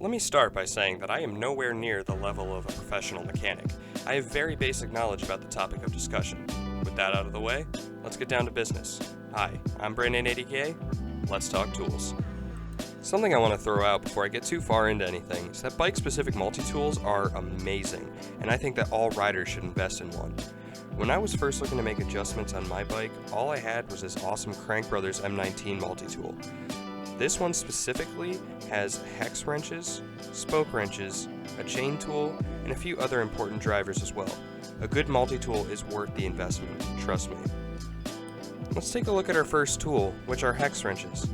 Let me start by saying that I am nowhere near the level of a professional mechanic. I have very basic knowledge about the topic of discussion. With that out of the way, let's get down to business. Hi, I'm BrandonADK. Let's talk tools. Something I want to throw out before I get too far into anything is that bike-specific multi-tools are amazing, and I think that all riders should invest in one. When I was first looking to make adjustments on my bike, all I had was this awesome Crank Brothers M19 multi-tool. This one specifically has hex wrenches, spoke wrenches, a chain tool, and a few other important drivers as well. A good multi-tool is worth the investment, trust me. Let's take a look at our first tool, which are hex wrenches.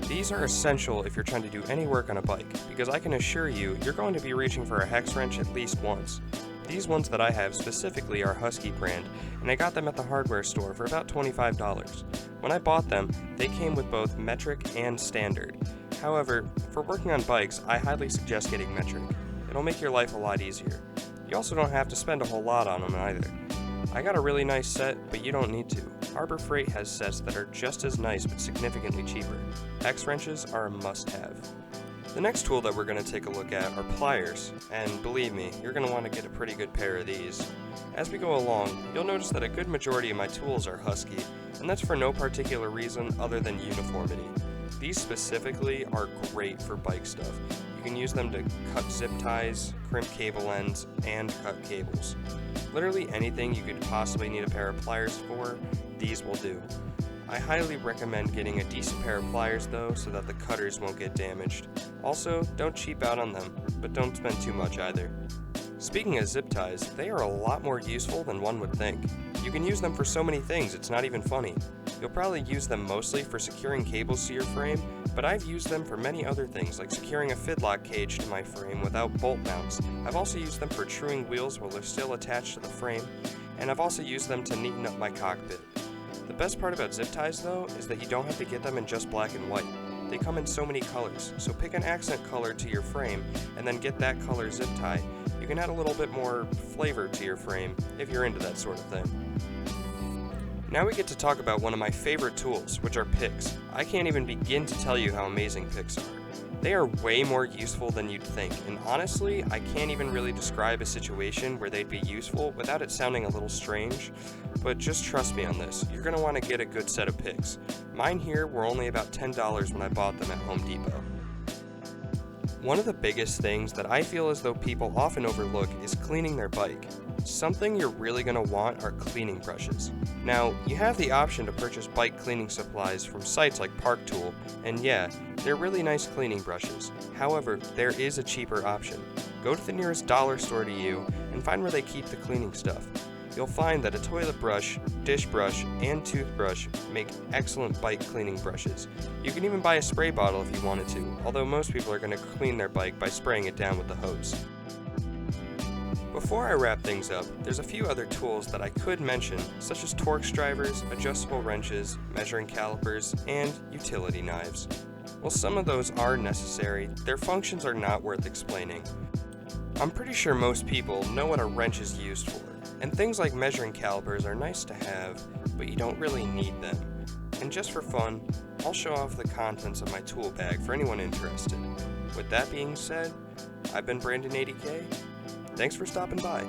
These are essential if you're trying to do any work on a bike, because I can assure you, you're going to be reaching for a hex wrench at least once. These ones that I have specifically are Husky brand, and I got them at the hardware store for about $25. When I bought them, they came with both metric and standard. However, for working on bikes, I highly suggest getting metric. It'll make your life a lot easier. You also don't have to spend a whole lot on them either. I got a really nice set, but you don't need to. Harbor Freight has sets that are just as nice but significantly cheaper. Hex wrenches are a must-have. The next tool that we're going to take a look at are pliers, and believe me, you're going to want to get a pretty good pair of these. As we go along, you'll notice that a good majority of my tools are Husky, and that's for no particular reason other than uniformity. These specifically are great for bike stuff. You can use them to cut zip ties, crimp cable ends, and cut cables. Literally anything you could possibly need a pair of pliers for, these will do. I highly recommend getting a decent pair of pliers though, so that the cutters won't get damaged. Also, don't cheap out on them, but don't spend too much either. Speaking of zip ties, they are a lot more useful than one would think. You can use them for so many things, it's not even funny. You'll probably use them mostly for securing cables to your frame, but I've used them for many other things, like securing a fidlock cage to my frame without bolt mounts. I've also used them for truing wheels while they're still attached to the frame, and I've also used them to neaten up my cockpit. The best part about zip ties though, is that you don't have to get them in just black and white. They come in so many colors, so pick an accent color to your frame, and then get that color zip tie. You can add a little bit more flavor to your frame, if you're into that sort of thing. Now we get to talk about one of my favorite tools, which are picks. I can't even begin to tell you how amazing picks are. They are way more useful than you'd think, and honestly, I can't even really describe a situation where they'd be useful without it sounding a little strange, but just trust me on this, you're going to want to get a good set of picks. Mine here were only about $10 when I bought them at Home Depot. One of the biggest things that I feel as though people often overlook is cleaning their bike. Something you're really going to want are cleaning brushes. Now, you have the option to purchase bike cleaning supplies from sites like Park Tool, and yeah, they're really nice cleaning brushes. However, there is a cheaper option. Go to the nearest dollar store to you and find where they keep the cleaning stuff. You'll find that a toilet brush, dish brush, and toothbrush make excellent bike cleaning brushes. You can even buy a spray bottle if you wanted to, although most people are going to clean their bike by spraying it down with the hose. Before I wrap things up, there's a few other tools that I could mention, such as Torx drivers, adjustable wrenches, measuring calipers, and utility knives. While some of those are necessary, their functions are not worth explaining. I'm pretty sure most people know what a wrench is used for, and things like measuring calipers are nice to have, but you don't really need them. And just for fun, I'll show off the contents of my tool bag for anyone interested. With that being said, I've been BrandonADK. Thanks for stopping by.